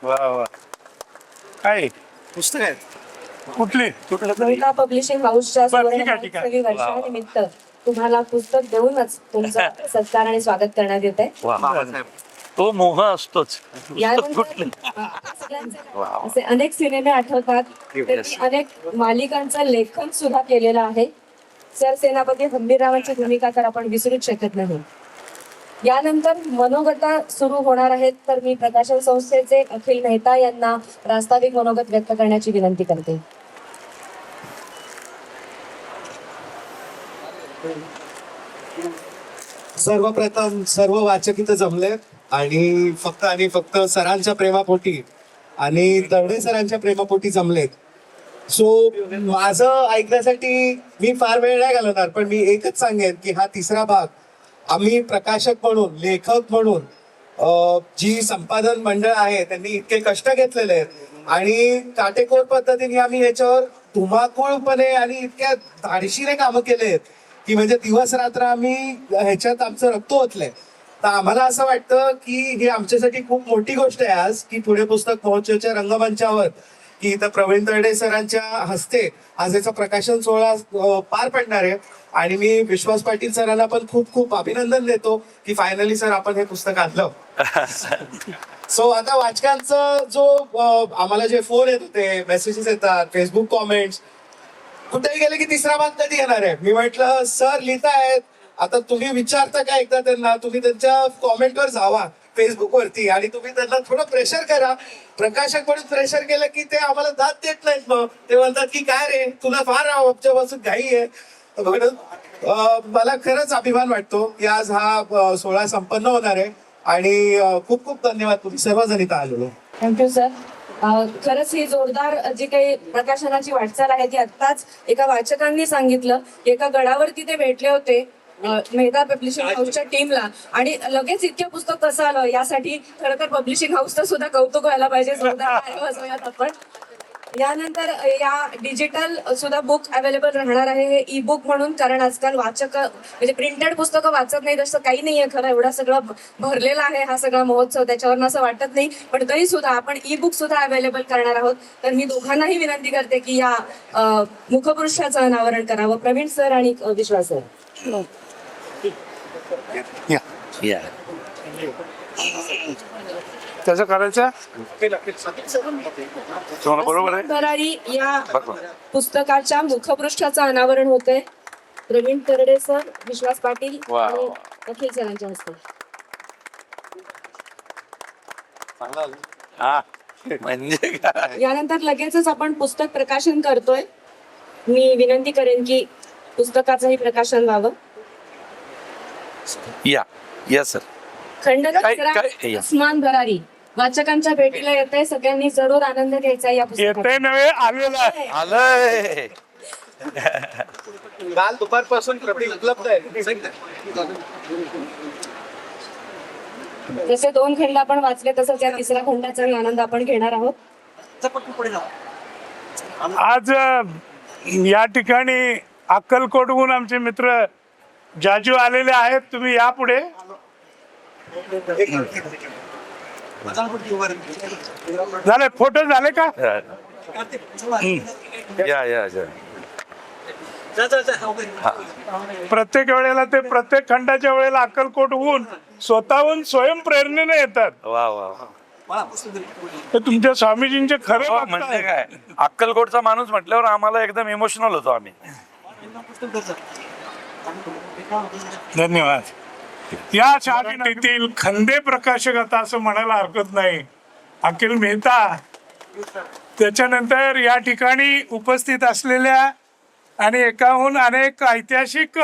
वा वा. काय पुस्तक आहे? कुठली? भूमिका पब्लिशिंग हाऊसच्या बरं, ठीक आहे, ठीक आहे. सुवर्णमहोत्सवी वर्षानिमित्त तुम्हाला पुस्तक देऊनच तुमचं सत्कार आणि स्वागत करण्यात येत आहे. बाबासाहेब. तो मोह असतोच. यानंतर कुठली? असे अनेक सिनेमे आठवतात. त्यांनी अनेक मालिकांचं लेखन सुद्धा केलेलं आहे. सरसेनापती हंबीररावांची भूमिका तर आपण विसरूच शकत नाही. यानंतर मनोगता सुरू होणार आहेत, तर मी प्रकाशन संस्थेचे अखिल मेहता यांना प्रास्ताविक मनोगत व्यक्त करण्याची विनंती करते. सर्वप्रथम सर्व वाचक इथं जमले आणि फक्त सरांच्या प्रेमापोटी आणि दर्डे सरांच्या प्रेमापोटी जमलेत. सो माझं ऐकण्यासाठी मी फार वेळ नाही घालवणार, पण मी एकच सांगेन की हा तिसरा भाग आम्ही प्रकाशक म्हणून, लेखक म्हणून, जी संपादन मंडळ आहे त्यांनी इतके कष्ट घेतलेले आहेत आणि काटेकोर पद्धतीने आम्ही ह्याच्यावर धुमाकूळपणे आणि इतक्या धाडशीने कामं केले आहेत की म्हणजे दिवस रात्र आम्ही ह्याच्यात आमचं रक्त ओतलंय. तर आम्हाला असं वाटतं की ही आमच्यासाठी खूप मोठी गोष्ट आहे आज की पुणे पुस्तक महोत्सवाच्या रंगमंचावर की इथं प्रवीण तरडे सरांच्या हस्ते आज याचा प्रकाशन सोहळा पार पडणार आहे. आणि मी विश्वास पाटील सरांना पण खूप खूप अभिनंदन देतो की फायनली सर आपण हे पुस्तक आणलं. सो आता वाचकांचं जो आम्हाला जे फोन येत होते, मेसेजेस येतात, फेसबुक कॉमेंट्स, कुठेही गेले की तिसरा भाग कधी येणार आहे. मी म्हटलं सर लिहितायत, आता तुम्ही विचारता का एकदा त्यांना, तुम्ही त्यांच्या कॉमेंटवर जावा फेसबुक वरती आणि तुम्ही त्यांना थोडं प्रेशर करा. प्रकाशक म्हणून प्रेशर केलं की ते आम्हाला दाद देत नाहीत. मग ते म्हणतात की काय रे तुला फार आमच्यापासून घाई आहे. म्हणून मला खरंच अभिमान वाटतो की आज हा सोहळा संपन्न होणार आहे आणि खूप खूप धन्यवाद तुम्ही सर्वजण इथं आलेलो. Thank you sir. खरंच ही जोरदार जी काही प्रकाशनाची वाटचाल आहे ती आत्ताच एका वाचकांनी सांगितलं. एका गडावरती ते भेटले होते मेहता पब्लिशिंग हाऊसच्या टीमला आणि लगेच इतकं पुस्तक कसं आलं यासाठी खरं तर पब्लिशिंग हाऊसचं सुद्धा कौतुक व्हायला पाहिजे. जोरदार टाळ्या वाजवूयात आपण. यानंतर या डिजिटल सुद्धा बुक अवेलेबल राहणार आहे, हे ई बुक म्हणून, कारण आजकाल वाचक म्हणजे प्रिंटेड पुस्तकं वाचत नाही असं काही नाहीये. खरं एवढा सगळं भरलेला आहे हा सगळा महोत्सव, त्याच्यावर असं वाटत नाही. पण तरी सुद्धा आपण ई बुक सुद्धा अवेलेबल करणार आहोत. तर मी दोघांनाही विनंती करते की या मुखपृष्ठाचं अनावरण करावं. प्रवीण सर आणि विश्वास सर. त्याचं करायचं बरोबर आहे. भरारी या पुस्तकाच्या मुखपृष्ठाचं अनावरण होतंय. प्रवीण तरडे सर, विश्वास पाटील आणि अखिल सरांच्या हस्ते. म्हणजे यानंतर लगेचच आपण पुस्तक प्रकाशन करतोय. मी विनंती करेन की पुस्तकाचंही प्रकाशन व्हावं. या सर. खंडन उस्मान भरारी वाचकांच्या भेटीला येते. सगळ्यांनी जरूर आनंद घ्यायचा या पुस्तकाचा. येते नव्हे आलेला आहे. आलंय. काल दुपारपासून प्रती उपलब्ध आहे. जसे 2 खंड आपण वाचले तसंच या तिसऱ्या खंडाचाही आनंद आपण घेणार आहोत. आज या ठिकाणी अक्कलकोटहून आमचे मित्र जाजू आलेले आहेत. तुम्ही या पुढे. झाले फोटो झाले का? प्रत्येक वेळेला ते प्रत्येक खंडाच्या वेळेला अक्कलकोटहून स्वतःहून स्वयंप्रेरणेने येतात. वा वा. ते तुमच्या स्वामीजींचे खरे भक्त म्हणजे आहेत. काय अक्कलकोटचा माणूस म्हटल्यावर आम्हाला एकदम इमोशनल होतो आम्ही. धन्यवाद. या शाखेतील खंदे प्रकाशक आता असं म्हणायला हरकत नाही, अखिल मेहता, त्याच्यानंतर या ठिकाणी उपस्थित असलेल्या आणि एकाहून अनेक ऐतिहासिक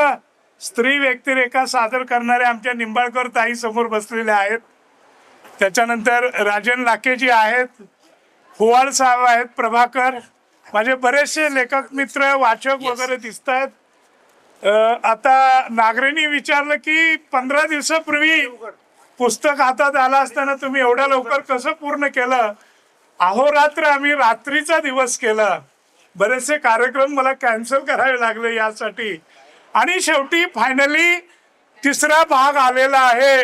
स्त्री व्यक्तिरेखा सादर करणाऱ्या आमच्या निंबाळकर ताई समोर बसलेल्या आहेत. त्याच्यानंतर राजन लाखेजी आहेत, हुवाळ साहेब आहेत, प्रभाकर, माझे बरेचसे लेखक मित्र वाचक वगैरे दिसत आहेत. आता नागरेंनी विचारलं की 15 दिवसापूर्वी पुस्तक हातात आलं असताना तुम्ही एवढ्या लवकर कसं पूर्ण केलं. अहोरात्र आम्ही रात्रीचा दिवस केला. बरेचसे कार्यक्रम मला कॅन्सल करावे लागले यासाठी आणि शेवटी फायनली तिसरा भाग आलेला आहे.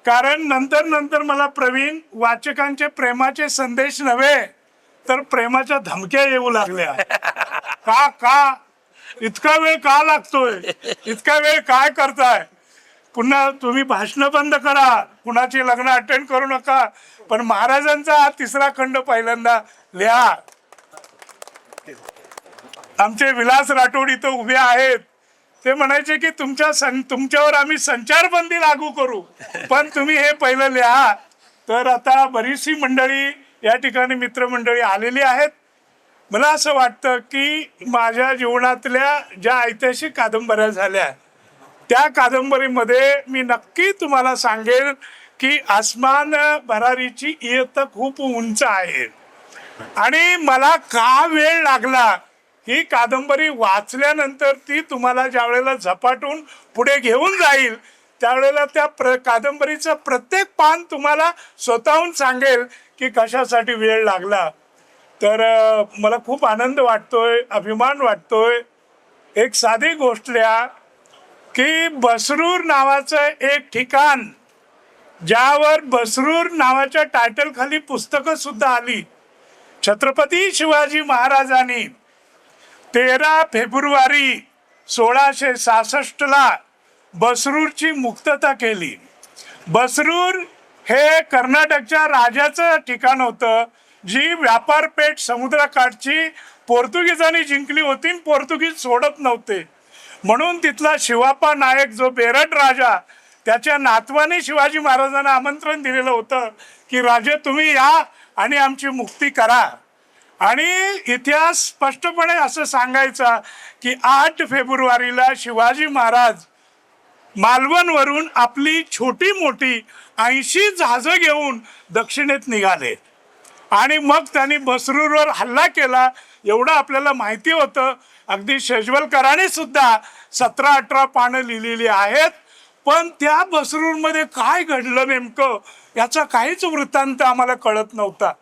कारण नंतर नंतर मला प्रवीण वाचकांचे प्रेमाचे संदेश नव्हे तर प्रेमाच्या धमक्या येऊ लागल्या. का इतका वेळ का लागतोय, इतका वेळ काय करताय, पुन्हा तुम्ही भाषण बंद करा, कुणाची लग्न अटेंड करू नका, पण महाराजांचा हा 3रा खंड पहिल्यांदा लिहा. आमचे विलास राठोड इथं उभे आहेत, ते म्हणायचे की तुमच्यावर आम्ही संचारबंदी लागू करू, पण तुम्ही हे पहिलं लिहा. तर आता बरीचशी मंडळी या ठिकाणी मित्रमंडळी आलेली आहेत. मला असं वाटतं की माझ्या जीवनातल्या ज्या ऐतिहासिक कादंबऱ्या झाल्या त्या कादंबरीमध्ये मी नक्की तुम्हाला सांगेन की आसमान भरारीची इयत्ता खूप उंच आहे. आणि मला का वेळ लागला, ही कादंबरी वाचल्यानंतर ती तुम्हाला ज्या वेळेला झपाटून पुढे घेऊन जाईल त्यावेळेला त्या कादंबरीचं प्रत्येक पान तुम्हाला स्वतःहून सांगेल की कशासाठी वेळ लागला. तर मला खूप आनंद वाटतोय, अभिमान वाटतोय. एक साधी गोष्ट लिहा की बसरूर नावाचं एक ठिकाण, ज्यावर बसरूर नावाच्या टायटल खाली पुस्तकं सुद्धा आली. छत्रपती शिवाजी महाराजांनी 13 फेब्रुवारी 1666 बसरूरची मुक्तता केली. बसरूर हे कर्नाटकच्या राजाचं ठिकाण होतं, जी व्यापारपेठ समुद्रकाठची पोर्तुगीजांनी जिंकली होती. पोर्तुगीज सोडत नव्हते म्हणून तिथला शिवाप्पा नायक जो बेरड राजा, त्याच्या नातवाने शिवाजी महाराजांना आमंत्रण दिलेलं होतं की राजे तुम्ही या आणि आमची मुक्ती करा. आणि इतिहास स्पष्टपणे असं सांगायचा की 8 फेब्रुवारीला शिवाजी महाराज मालवणवरून आपली छोटी मोठी 80 जहाजं घेऊन दक्षिणेत निघाले आणि मग त्यांनी बसरूरवर हल्ला केला. एवढं आपल्याला माहिती होतं. अगदी शेजवलकरांनी सुद्धा 17-18 पानं लिहिलेली आहेत. पण त्या बसरूरमध्ये काय घडलं नेमकं याचा काहीच वृत्तांत आम्हाला कळत नव्हता.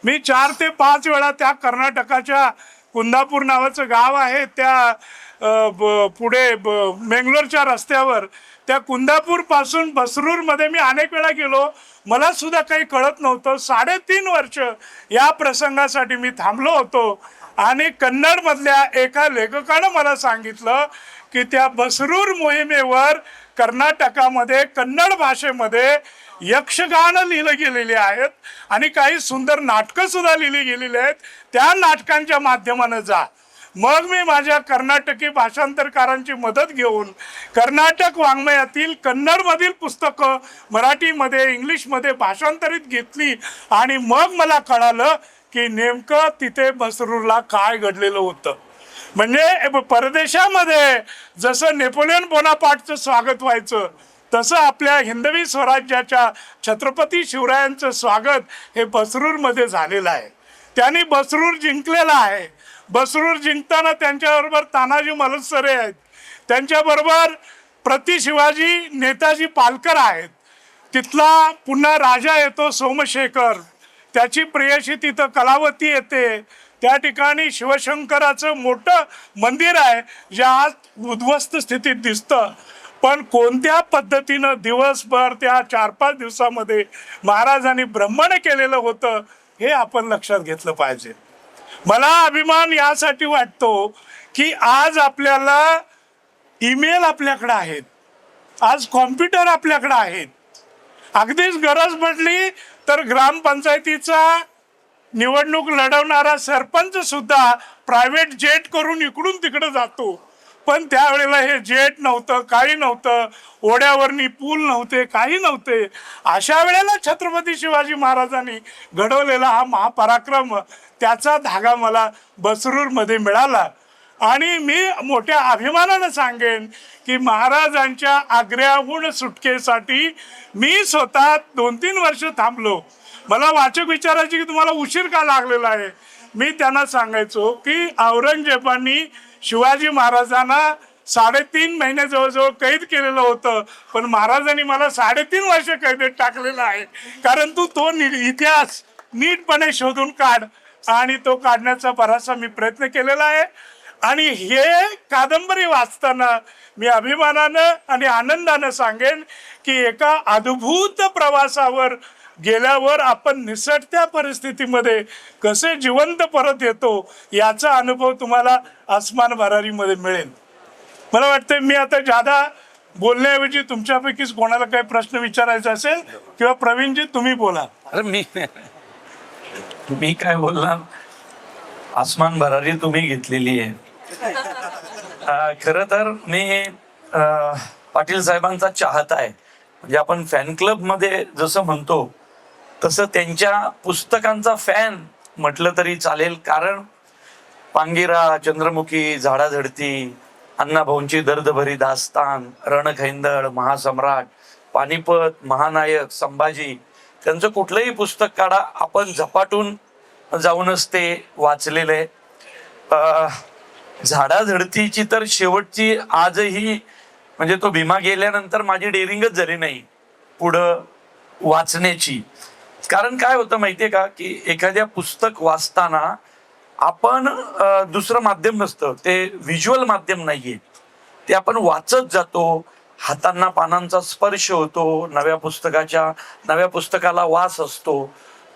मी 4 ते 5 वेळा त्या कर्नाटकाच्या कुंदापूर नावाचं गाव आहे त्या पुढे मेंगलोरच्या रस्त्यावर, त्या कुंदापूर पासून बसरूरमध्ये मी अनेक वेळा गेलो. मला सुद्धा काही कळत नव्हतं. 3.5 वर्ष या प्रसंगासाठी मी थांबलो होतो. आणि कन्नडमधल्या एका लेखकानं मला सांगितलं की त्या बसरूर मोहिमेवर कर्नाटकामध्ये कन्नड भाषेमध्ये यक्षगान लिहिलं गेलेले आहेत आणि काही सुंदर नाटकं सुद्धा लिहिली गेलेली आहेत. त्या नाटकांच्या माध्यमानं जा. मग मी माझ्या कर्नाटकी भाषांतरकारांची मदत घेऊन कर्नाटक वाङ्मयातील कन्नडमधील पुस्तकं मराठीमध्ये इंग्लिशमध्ये भाषांतरित घेतली आणि मग मला कळालं की नेमकं तिथे बसरूरला काय घडलेलं होतं. म्हणजे परदेशामध्ये जसं नेपोलियन बोनापार्टचं स्वागत व्हायचं तसं आपल्या हिंदवी स्वराज्याच्या छत्रपती शिवरायांचं स्वागत हे बसरूरमध्ये झालेलं आहे. त्यांनी बसरूर जिंकलेलं आहे. बसरूर जिंकताना त्यांच्याबरोबर तानाजी मालुसरे आहेत, त्यांच्याबरोबर प्रति शिवाजी नेताजी पालकर आहेत. तिथला पुन्हा राजा येतो सोमशेखर, त्याची प्रेयशी तिथं कलावती येते. त्या ठिकाणी शिवशंकराचं मोठं मंदिर आहे जे आज उद्ध्वस्त स्थितीत दिसतं. पण कोणत्या पद्धतीनं दिवसभर त्या 4-5 दिवसामध्ये महाराजांनी ब्रह्मण केलेलं होतं हे आपण लक्षात घेतलं पाहिजे. मला अभिमान यासाठी वाटतो की आज आपल्याला ईमेल आपल्याकडे आहेत, आज कॉम्प्युटर आपल्याकडे आहेत. अगदीच गरज पडली तर ग्रामपंचायतीचा निवडणूक लढवणारा सरपंच सुद्धा प्रायव्हेट जेट करून इकडून तिकडे जातो. पण त्यावेळेला हे जेट नव्हतं, काही नव्हतं, ओढ्यावरनी पूल नव्हते, काही नव्हते. अशा वेळेला छत्रपती शिवाजी महाराजांनी घडवलेला हा महापराक्रम, त्याचा धागा मला बसरूरमध्ये मिळाला. आणि मी मोठ्या अभिमानानं सांगेन की महाराजांच्या आग्र्याहून सुटकेसाठी मी स्वतः 2-3 वर्ष थांबलो. मला वाचक विचारायचे की तुम्हाला उशीर का लागलेला आहे. मी त्यांना सांगायचो की औरंगजेबांनी शिवाजी महाराजांना 3.5 महिने जवळजवळ कैद केलेलं होतं, पण महाराजांनी मला 3.5 वर्ष कैदेत टाकलेलं आहे. कारण तो इतिहास नीटपणे शोधून काढ, आणि तो काढण्याचा बराचसा मी प्रयत्न केलेला आहे. आणि हे कादंबरी वाचताना मी अभिमानानं आणि आनंदानं सांगेन की एका अद्भुत प्रवासावर गेल्यावर आपण निसटत्या परिस्थितीमध्ये कसे जिवंत परत येतो याचा अनुभव तुम्हाला आसमान भरारीमध्ये मिळेल. मला वाटतं मी आता जादा बोलण्याऐवजी तुमच्यापैकीच कोणाला काही प्रश्न विचारायचा असेल किंवा प्रवीणजी तुम्ही बोला. अरे मी काय बोलणार, आसमान भरारी तुम्ही घेतलेली आहे. खरं तर मी पाटील साहेबांचा चाहता आहे. म्हणजे आपण फॅन क्लब मध्ये जसं म्हणतो तसं त्यांच्या पुस्तकांचा फॅन म्हटलं तरी चालेल. कारण पांगिरा, चंद्रमुखी, झाडाझडती, अण्णाभाऊंची दर्दभरी दास्तान, रणखैंदळ, महासम्राट, पानिपत, महानायक, संभाजी, त्यांचं कुठलंही पुस्तक काढा, आपण झपाटून जाऊनच ते वाचलेले. झाडाझडतीची तर शेवटची आजही म्हणजे तो भीमा गेल्यानंतर माझी डेअरिंगच झाली नाही पुढं वाचण्याची. कारण काय होतं माहितीये का की एखाद्या पुस्तक वाचताना आपण दुसरं माध्यम नसतं, ते व्हिज्युअल माध्यम नाहीये, ते आपण वाचत जातो, हातांना पानांचा स्पर्श होतो, नव्या पुस्तकाला वास असतो,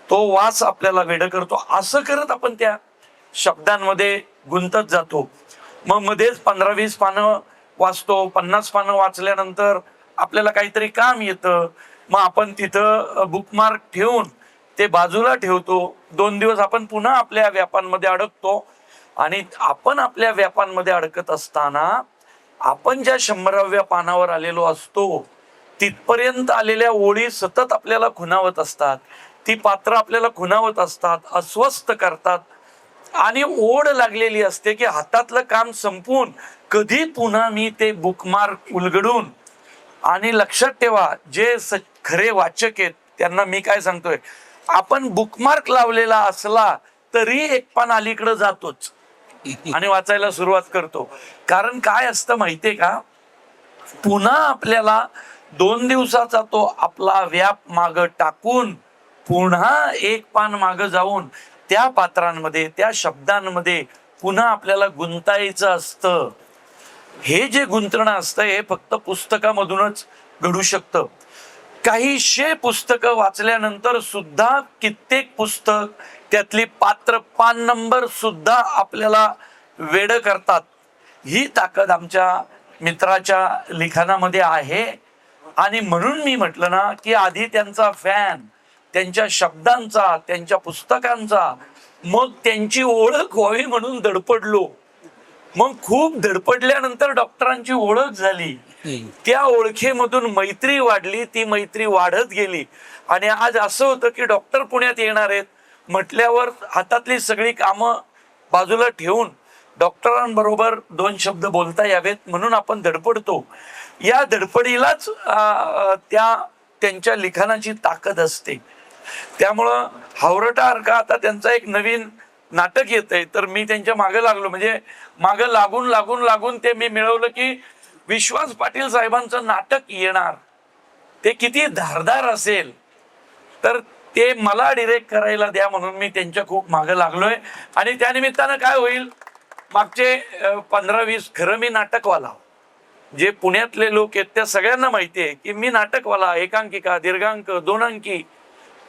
तो वास आपल्याला वेड करतो. असं करत आपण त्या शब्दांमध्ये गुंतत जातो. मग मध्येच 15-20 पानं वाचतो, 50 पानं वाचल्यानंतर आपल्याला काहीतरी काम येतं, मग आपण तिथं बुकमार्क ठेवून ते बाजूला ठेवतो. 2 दिवस आपण पुन्हा आपल्या व्यापांमध्ये अडकतो. आणि आपण आपल्या व्यापांमध्ये अडकत असताना आपण ज्या 100व्या पानावर आलेलो असतो तिथपर्यंत आलेल्या ओळी सतत आपल्याला खुणावत असतात, ती पात्र आपल्याला खुणावत असतात, अस्वस्थ करतात. आणि ओढ लागलेली असते की हातातलं काम संपवून कधी पुन्हा मी ते बुकमार्क उलगडून. आणि लक्षात ठेवा, जे खरे वाचक आहेत त्यांना मी काय सांगतोय, आपण बुकमार्क लावलेला असला तरी एक पान अलीकडे जातोच आणि वाचायला सुरुवात करतो. कारण काय असतं माहितीये का, पुन्हा आपल्याला 2 दिवसाचा तो आपला व्याप माग टाकून पुन्हा एक पान माग जाऊन त्या पात्रांमध्ये, त्या शब्दांमध्ये पुन्हा आपल्याला गुंतायचं असतं. हे जे गुंतणं असतं हे फक्त पुस्तकामधूनच घडू शकतं. काहीशे पुस्तकं वाचल्यानंतर सुद्धा कित्येक पुस्तक त्यातली पात्र, पान नंबर सुद्धा आपल्याला वेड करतात. ही ताकद आमच्या मित्राच्या लिखाणामध्ये आहे. आणि म्हणून मी म्हटलं ना की आधी त्यांचा फॅन, त्यांच्या शब्दांचा, त्यांच्या पुस्तकांचा, मग त्यांची ओळख व्हावी म्हणून धडपडलो. मग खूप धडपडल्यानंतर डॉक्टरांची ओळख झाली, त्या ओळखीमधून मैत्री वाढली, ती मैत्री वाढत गेली. आणि आज असं होतं की डॉक्टर पुण्यात येणार आहेत म्हटल्यावर हातातली सगळी कामं बाजूला ठेवून डॉक्टरांबरोबर 2 शब्द बोलता यावेत म्हणून आपण धडपडतो. या धडपडीलाच त्यांच्या लिखाणाची ताकद असते. त्यामुळं हावरटासारखा आता त्यांचा एक नवीन नाटक येतंय, तर मी त्यांच्या मागे लागलो. म्हणजे मागे लागून ते मी मिळवलं की विश्वास पाटील साहेबांचं नाटक येणार. ते किती धारदार असेल तर ते मला डिरेक्ट करायला द्या म्हणून मी त्यांच्या खूप मागे लागलोय. आणि त्यानिमित्तानं काय होईल, मागचे 15-20 खरं मी नाटकवाला, जे पुण्यातले लोक आहेत त्या सगळ्यांना माहिती आहे की मी नाटकवाला, एकांकिका, दीर्घांक, 2 अंकी,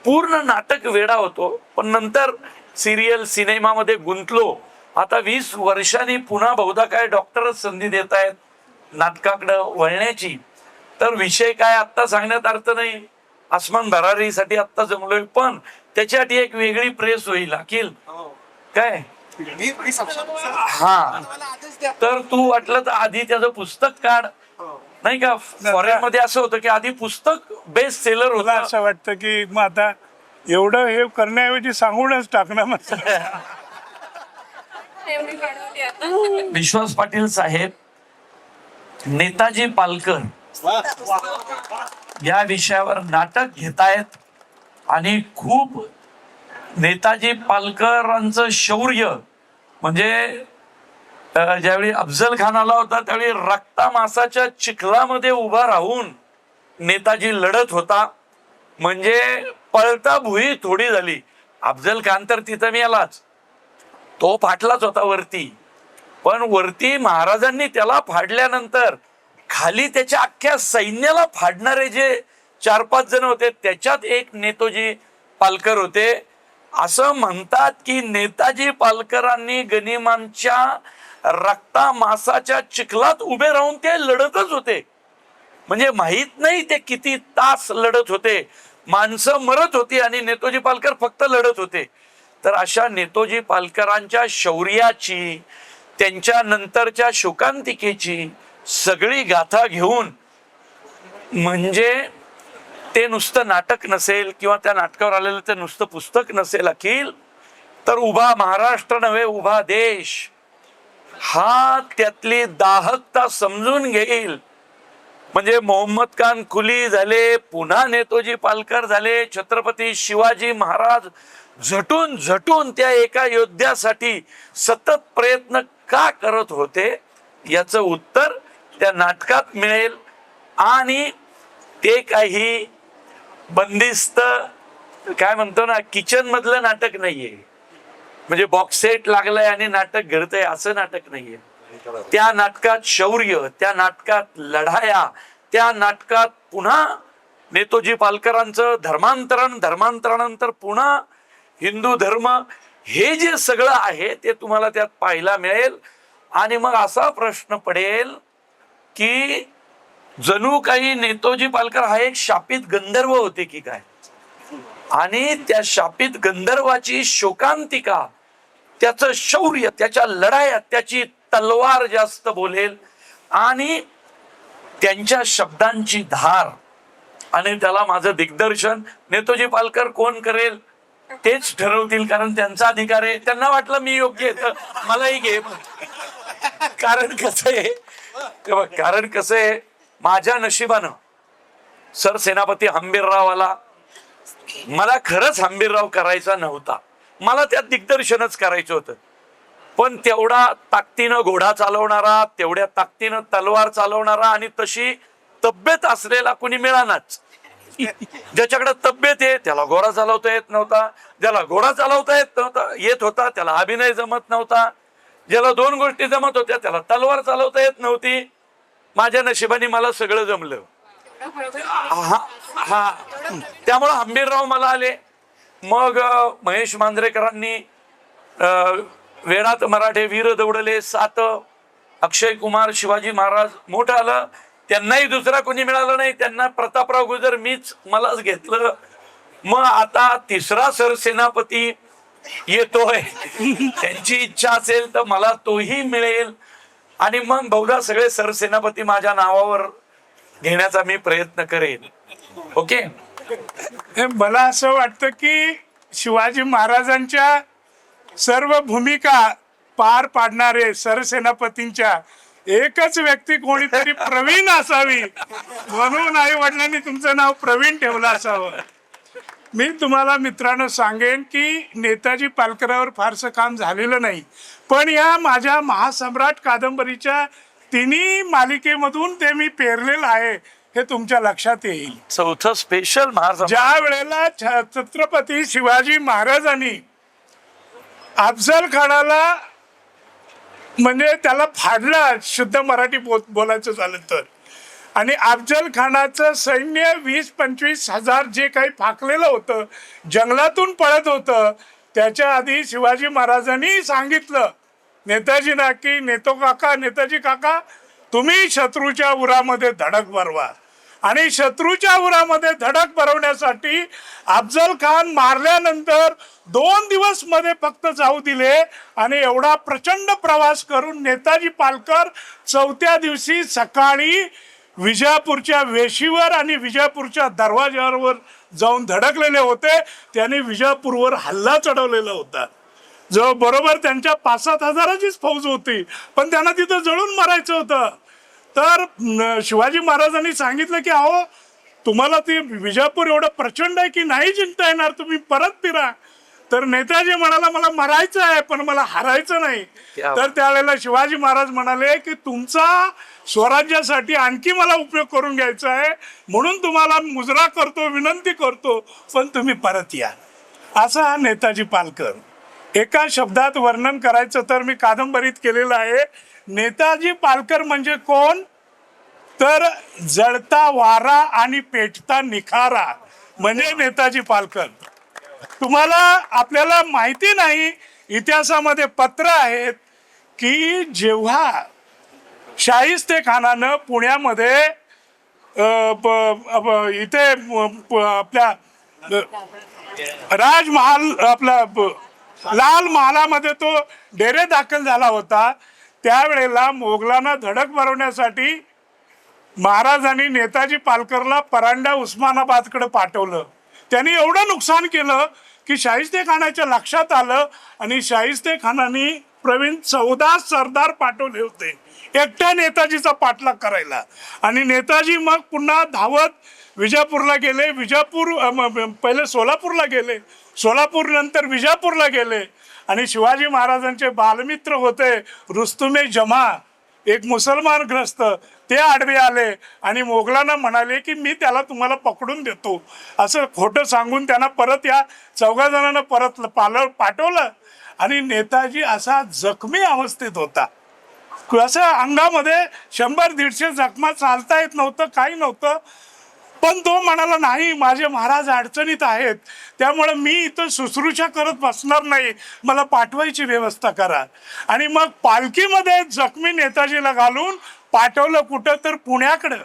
पूर्ण नाटक वेडा होतो. पण नंतर सिरियल, सिनेमामध्ये गुंतलो. आता 20 वर्षांनी पुन्हा बहुधा काय डॉक्टरच संधी देत आहेत नाटकाकडं वळण्याची. तर विषय काय आत्ता सांगण्यात अर्थ नाही, आसमान भरारीसाठी आत्ता जमलोय, पण त्याच्यासाठी एक वेगळी प्रेस होईल अखिल. काय हा, तर तू वाटलं तर आधी त्याचं पुस्तक काढ, नाही का. फॉरेन मध्ये असं होतं की आधी पुस्तक बेस्ट सेलर मला होतं. असं वाटतं की मग आता एवढं हे करण्याऐवजी सांगूनच टाकणं मग. विश्वास पाटील साहेब नेताजी पालकर या विषयावर नाटक घेतायत. आणि खूप नेताजी पालकरांचं शौर्य म्हणजे ज्यावेळी अफजल खान आला होता त्यावेळी रक्तामासाच्या चिखलामध्ये उभा राहून नेताजी लढत होता. म्हणजे पळता भुई थोडी झाली. अफजल खान तर तिथं मेलाच, तो फाटलाच होता वरती. पण वरती महाराजांनी त्याला फाडल्यानंतर खाली त्याच्या अख्ख्या सैन्याला फाडणारे जे 4-5 जण होते, त्याच्यात एक नेताजी पालकर होते. असं म्हणतात की नेताजी पालकरांनी गनिमांच्या रक्ता मासाच्या चिखलात उभे राहून ते लढतच होते. म्हणजे माहित नाही ते किती तास लढत होते. माणसं मरत होती आणि नेताजी पालकर फक्त लढत होते. तर अशा नेताजी पालकरांच्या शौर्याची, त्यांच्या नंतरच्या शोकांतिकेची सगळी गाथा घेऊन, म्हणजे ते नुसतं नाटक नसेल किंवा त्या नाटकावर आलेलं ते नुसतं पुस्तक नसेल अखिल, तर उभा महाराष्ट्र नव्हे उभा देश हा त्यातली दाहकता समजून घेईल. म्हणजे मोहम्मद खान कुली झाले, पुन्हा नेताजी पालकर झाले, छत्रपती शिवाजी महाराज झटून झटून त्या एका योद्ध्यासाठी सतत प्रयत्न का करत होते याचं उत्तर त्या नाटकात मिळेल. आणि ते काही बंदिस्त काय म्हणतो ना, किचन मधलं नाटक नाहीये. म्हणजे बॉक्स सेट लागलाय आणि नाटक घडतंय असं नाटक नाहीये. त्या नाटकात शौर्य, त्या नाटकात लढाया, त्या नाटकात पुन्हा नेताजी पालकरांचं धर्मांतरानंतर पुन्हा हिंदू धर्म, हे जे सगळं आहे ते तुम्हाला त्यात पाहायला मिळेल. आणि मग असा प्रश्न पडेल की जणू काही नेताजी पालकर हा एक शापित गंधर्व होते की काय, आणि त्या शापित गंधर्वाची शोकांतिका, त्याचं शौर्य, त्याच्या लढाया, त्याची तलवार जास्त बोलेल आणि त्यांच्या शब्दांची धार. आणि त्याला माझं दिग्दर्शन नेताजी पालकर कोण करेल तेच ठरवतील, कारण त्यांचा अधिकार आहे. त्यांना वाटलं मी योग्य आहे तर मलाही घे. कारण कसं आहे माझ्या नशिबानं सरसेनापती हंबीरराव आला. मला खरंच हंबीरराव करायचा नव्हता, मला त्यात दिग्दर्शनच करायचं होतं. पण तेवढा ताकदीनं घोडा चालवणारा, तेवढ्या ताकदीनं तलवार चालवणारा आणि तशी तब्येत असलेला कोणी मिळानाच. ज्याच्याकडे तब्येत आहे त्याला घोडा चालवता येत नव्हता, ज्याला घोडा चालवता येत होता त्याला अभिनय जमत नव्हता, ज्याला 2 गोष्टी जमत होत्या त्याला तलवार चालवता येत नव्हती. माझ्या नशिबाने मला सगळं जमलं. हा त्यामुळं हंबीरराव मला आले. मग महेश मांजरेकरांनी वेळात मराठे वीर दौडले 7, अक्षय कुमार शिवाजी महाराज मोठं आलं. त्यांनाही दुसरा कोणी मिळालं नाही, त्यांना प्रतापराव गुजर मलाच घेतलं. मग आता 3रा सरसेनापती येतोय, त्यांची इच्छा असेल तर मला तोही मिळेल. आणि मग बहुधा सगळे सरसेनापती माझ्या नावावर घेण्याचा मी प्रयत्न करेन. ओके. मला असं वाटतं की शिवाजी महाराजांच्या सर्व भूमिका पार पाडणारे सरसेनापतींच्या एकच व्यक्ती कोणीतरी प्रवीण असावी, म्हणून आई वडिलांनी तुमचं नाव प्रवीण ठेवलं असावं. मी तुम्हाला मित्रांनो सांगेन की नेताजी पालकरावर फारसं काम झालेलं नाही, पण या माझ्या महासम्राट कादंबरीच्या 3 मालिकेमधून ते मी पेरलेलं आहे हे तुमच्या लक्षात येईल. 4थं स्पेशल महाराज ज्या वेळेला छत्रपती शिवाजी महाराजांनी अफजल खानाला म्हणजे त्याला फाडला, शुद्ध मराठी बोलायचं झालं तर, आणि अफजल खानाचं सैन्य 20-25 हजार जे काही फाकलेलं होतं, जंगलातून पळत होतं, त्याच्या आधी शिवाजी महाराजांनी सांगितलं नेताजींना की नेताजी काका तुम्ही शत्रूच्या उरामध्ये धडक भरवा. आणि शत्रूच्या उरामध्ये धडक भरवण्यासाठी अफजल खान मारल्यानंतर 2 दिवस मध्ये फक्त जाऊ दिले. आणि एवढा प्रचंड प्रवास करून नेताजी पालकर 4थ्या दिवशी सकाळी विजापूरच्या वेशीवर आणि विजापूरच्या दरवाज्यावर जाऊन धडकलेले होते. त्यांनी विजापूरवर हल्ला चढवलेला होता. जो बरोबर त्यांच्या 5-7 हजाराचीच फौज होती, पण त्यांना तिथं जळून मारायचं होतं. तर शिवाजी महाराजांनी सांगितलं की अहो तुम्हाला ते विजापूर एवढं प्रचंड आहे की नाही जिंकता येणार, तुम्ही परत फिरा. तर नेताजी म्हणाला मला मरायचं आहे पण मला हरायचं नाही. तर त्यावेळेला शिवाजी महाराज म्हणाले की तुमचा स्वराज्यासाठी आणखी मला उपयोग करून घ्यायचा आहे, म्हणून तुम्हाला मुजरा करतो, विनंती करतो, पण तुम्ही परत या. असा हा नेताजी पालकर. एका शब्दात वर्णन करायचं तर मी कादंबरीत केलेलं आहे. नेताजी पालकर म्हणजे कोण, तर जळता वारा आणि पेटता निखारा म्हणजे नेताजी पालकर. तुम्हाला आपल्याला माहिती नाही, इतिहासामध्ये पत्र आहेत की जेव्हा शाहिस्तेखानानं पुण्यामध्ये इथे आपल्या राजमहाल आपला लाल महालामध्ये तो डेरे दाखल झाला होता, त्यावेळेला मोगलांना धडक भरवण्यासाठी महाराजांनी नेताजी पालकरला परांडा उस्मानाबादकडे पाठवलं. त्यांनी एवढं नुकसान केलं की शाहिस्तेखानाच्या लक्षात आलं आणि शाहिस्तेखानाने प्रवीण 14 सरदार पाठवले होते एकट्या नेताजीचा पाठलाग करायला. आणि नेताजी मग पुन्हा धावत विजापूरला गेले. पहिले सोलापूरला गेले, सोलापूर नंतर विजापूरला गेले. आणि शिवाजी महाराजांचे बालमित्र होते रुस्तुमे जमा, एक मुसलमान ग्रस्त, ते आडवे आले आणि मोगलांना म्हणाले की मी त्याला तुम्हाला पकडून देतो, असं खोटं सांगून त्यांना परत या 14 जणांना परत पाठवलं. आणि नेताजी असा जखमी अवस्थेत होता, असं अंगामध्ये 100-150 जखमा, चालता येत नव्हतं, काही नव्हतं. पण तो म्हणाला नाही, माझे महाराज अडचणीत आहेत, त्यामुळे मी इथं शुश्रूषा करत बसणार नाही, मला पाठवायची व्यवस्था करा. आणि मग पालखीमध्ये जखमी नेताजीला घालून पाठवलं कुठं, तर पुण्याकडं.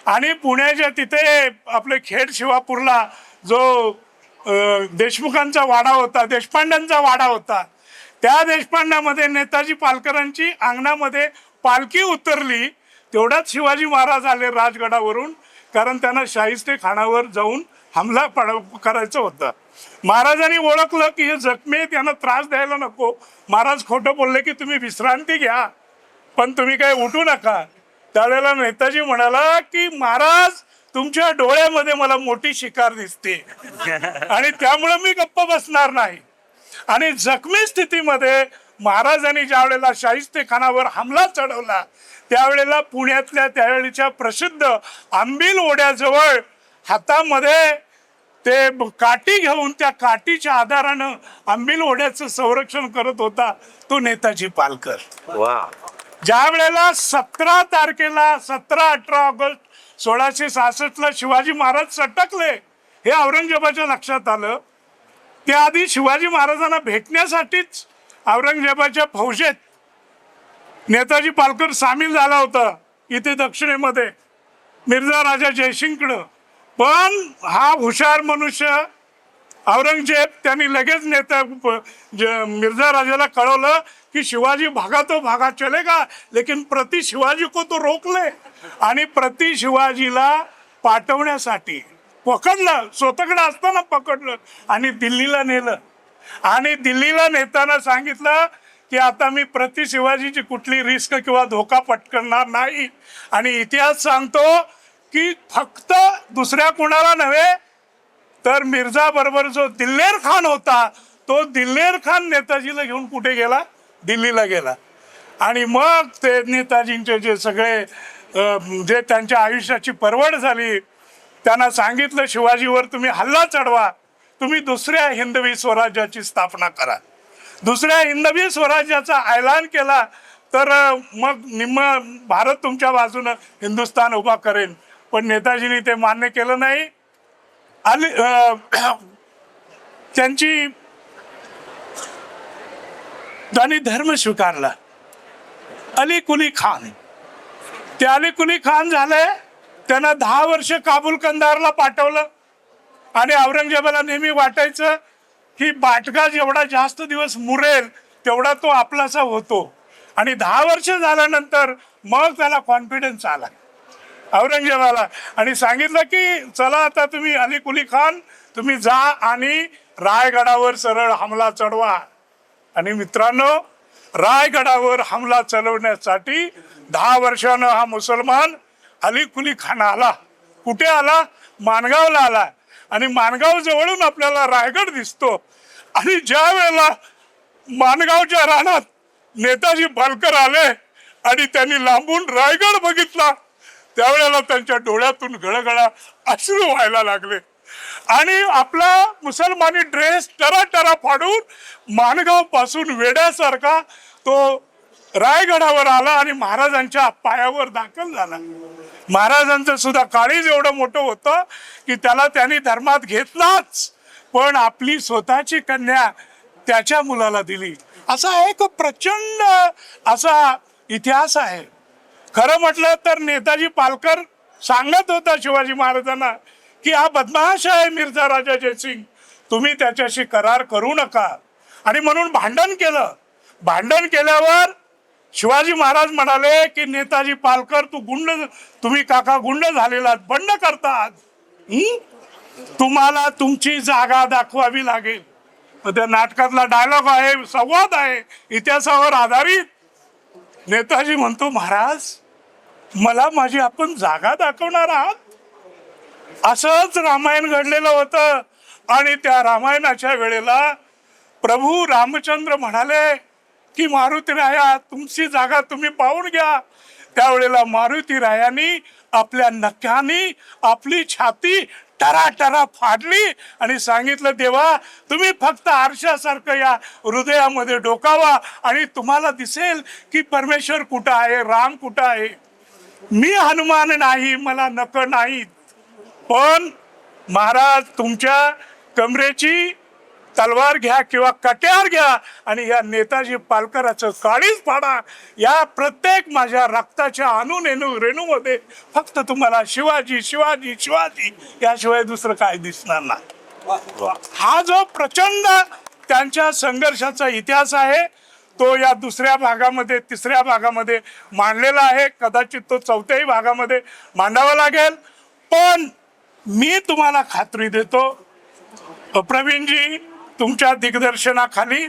आणि पुण्याच्या तिथे आपले खेड शिवापूरला जो देशमुखांचा वाडा होता, देशपांड्यांचा वाडा होता, त्या देशपांड्यामध्ये नेताजी पालकरांची अंगणामध्ये पालखी उतरली. तेवढ्यात शिवाजी महाराज आले राजगडावरून, कारण त्यांना शाहिस्तेखानावर जाऊन हमला करायचं होतं. महाराजांनी ओळखलं की हे जखमी आहेत, यांना त्रास द्यायला नको. महाराज खोटं बोलले की तुम्ही विश्रांती घ्या, पण तुम्ही काही उठू नका. त्यावेळेला नेताजी म्हणाला की महाराज, तुमच्या डोळ्यामध्ये मला मोठी शिकार दिसते आणि त्यामुळे मी गप्प बसणार नाही. आणि जखमी स्थितीमध्ये महाराजांनी ज्या वेळेला शाहिस्तेखानावर हमला चढवला, त्यावेळेला पुण्यातल्या त्यावेळीच्या प्रसिद्ध आंबील ओढ्याजवळ हातामध्ये ते काठी घेऊन त्या काठीच्या आधारानं आंबील ओढ्याचं संरक्षण करत होता तो नेताजी पालकर. ज्या वेळेला 17 तारखेला 17-18 ऑगस्ट 1666 शिवाजी महाराज सटकले, हे औरंगजेबाच्या लक्षात आलं. त्याआधी शिवाजी महाराजांना भेटण्यासाठीच औरंगजेबाच्या फौजेत नेताजी पालकर सामील झाला होता इथे दक्षिणेमध्ये मिर्झा राजा जयसिंगकडं. पण हा हुशार मनुष्य औरंगजेब त्यांनी लगेच मिर्झा राजाला कळवलं की शिवाजी भागा तो भागा चलेगा, लेकिन प्रति शिवाजी को तो रोकले. आणि प्रति शिवाजीला पाठवण्यासाठी पकडलं, स्वतःकडे असताना पकडलं आणि दिल्लीला नेलं. आणि दिल्लीला नेताना सांगितलं की आता मी प्रति शिवाजीची कुठली रिस्क किंवा धोका पत्करणार नाही. आणि इतिहास सांगतो की फक्त दुसऱ्या कोणाला नव्हे तर मिर्झा बरोबर जो दिल्लेर खान होता, तो दिल्लेर खान नेताजीला घेऊन कुठे गेला, दिल्लीला गेला. आणि मग ते नेताजींचे जे सगळे जे त्यांच्या आयुष्याची परवड झाली, त्यांना सांगितलं शिवाजीवर तुम्ही हल्ला चढवा, तुम्ही दुसऱ्या हिंदवी स्वराज्याची स्थापना करा. दुसऱ्या हिंदवी स्वराज्याचा ऐलान केला तर मग निम्म भारत तुमच्या बाजूनं हिंदुस्थान उभा करेन. पण नेताजींनी ते मान्य केलं नाही. त्यांनी धर्म स्वीकारला, अली कुली खान. ते अली कुली खान झाले, त्यांना 10 वर्ष काबूल कंदारला पाठवलं. आणि औरंगजेबाला नेहमी वाटायचं की बाटगा जेवढा जास्त दिवस मुरेल तेवढा तो आपलासा होतो. आणि 10 वर्ष झाल्यानंतर मग त्याला कॉन्फिडन्स आला औरंगजेबाला आणि सांगितलं की चला आता तुम्ही अली कुली खान तुम्ही जा आणि रायगडावर सरळ हमला चढवा. आणि मित्रांनो, रायगडावर हमला चढवण्यासाठी 10 वर्षानं हा मुसलमान अली कुली खान आला. कुठे आला? माणगावला आला. आणि माणगाव जवळून आपल्याला रायगड दिसतो. आणि ज्या वेळेला माणगावच्या रानात नेताजी पालकर आले आणि त्यांनी लांबून रायगड बघितला, त्यावेळेला त्यांच्या डोळ्यातून गळगळा अश्रू व्हायला लागले. आणि आपला मुसलमानी ड्रेस टरा फाडून माणगाव पासून वेड्यासारखा तो रायगडावर आला आणि महाराजांच्या पायावर दाखल झाला. महाराजांचं सुद्धा काळीज एवढं मोठं होतं की त्याला त्यांनी धर्मात घेतलाच, पण आपली स्वतःची कन्या त्याच्या मुलाला दिली. असा एक प्रचंड असा इतिहास आहे. खरं म्हटलं तर नेताजी पालकर सांगत होता शिवाजी महाराजांना की हा बदमाश आहे मिर्झा राजा जयसिंग, तुम्ही त्याच्याशी करार करू नका. आणि म्हणून भांडण केलं. भांडण केल्यावर शिवाजी महाराज म्हणाले की नेताजी पालकर तुम्ही काका गुंड झालेला बंड करतात, तुम्हाला तुमची जागा दाखवावी लागेल. त्या नाटकातला डायलॉग आहे, संवाद आहे इतिहासावर आधारित. नेताजी म्हणतो महाराज मला माझी आपण जागा दाखवणार आहात. असंच रामायण घडलेलं होतं. आणि त्या रामायणाच्या वेळेला प्रभू रामचंद्र म्हणाले की मारुती राया तुमची जागा तुम्ही पाहून घ्या. त्यावेळेला मारुती रायांनी आपल्या नख्यानी आपली छाती टरा फाडली आणि सांगितलं देवा तुम्ही फक्त आरशासारखं या हृदयामध्ये डोकावा आणि तुम्हाला दिसेल की परमेश्वर कुठं आहे, राम कुठं आहे. मी हनुमान नाही, मला नख नाहीत, पण महाराज तुमच्या कमरेची तलवार घ्या किंवा कट्यार घ्या आणि या नेताजी पालकराचं काळीज फाडा. या प्रत्येक माझ्या रक्ताच्या रेणूमध्ये फक्त तुम्हाला शिवाजी शिवाजी शिवाजी याशिवाय दुसरं काय दिसणार नाही. हा जो प्रचंड त्यांच्या संघर्षाचा इतिहास आहे तो या दुसऱ्या भागामध्ये तिसऱ्या भागामध्ये मांडलेला आहे. कदाचित तो चौथ्याही भागामध्ये मांडावा लागेल. पण मी तुम्हाला खात्री देतो प्रवीणजी, तुमच्या दिग्दर्शनाखाली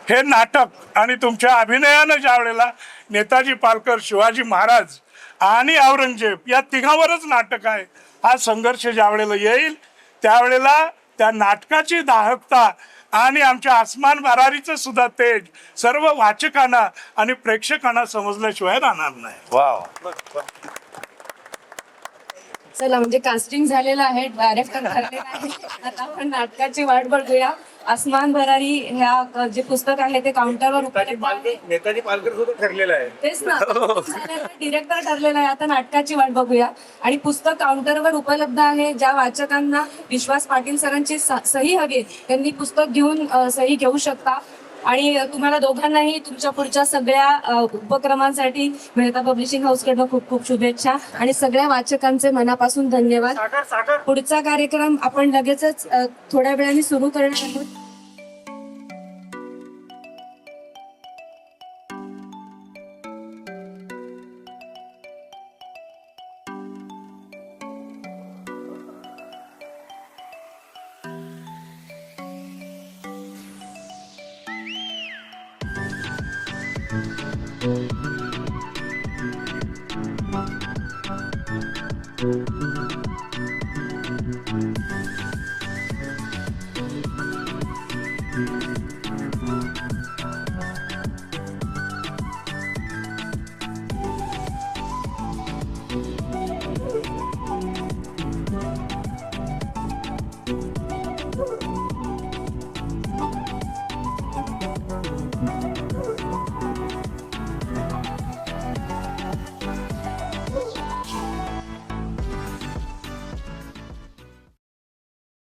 हे नाटक आणि तुमच्या अभिनयानं ज्या वेळेला नेताजी पालकर, शिवाजी महाराज आणि औरंगजेब या तिघांवरच नाटक आहे, हा संघर्ष ज्या वेळेला येईल त्यावेळेला त्या नाटकाची दाहकता आणि आमच्या आसमान भरारीचं सुद्धा तेज सर्व वाचकांना आणि प्रेक्षकांना समजल्याशिवाय राहणार नाही. वाव. चला म्हणजे कास्टिंग झालेलं आहे, डायरेक्टर ठरलेला आहे. आता आपण नाटकाची वाट बघूया. आसमान भरारी ह्या जे पुस्तक आहे ते काउंटरवर उपलब्ध आहे. नेताजी पालकर सुद्धा ठरलेलं आहे. तेच ना, डिरेक्टर ठरलेला आहे. आता नाटकाची वाट बघूया. आणि पुस्तक काउंटरवर उपलब्ध आहे. ज्या वाचकांना विश्वास पाटील सरांची सही हवी त्यांनी पुस्तक घेऊन सही घेऊ शकता. आणि तुम्हाला दोघांनाही तुमच्या पुढच्या सगळ्या उपक्रमांसाठी मेहता पब्लिशिंग हाऊसकडनं खूप खूप शुभेच्छा आणि सगळ्या वाचकांचे मनापासून धन्यवाद. पुढचा कार्यक्रम आपण लगेचच थोड्या वेळाने सुरू करणार आहोत.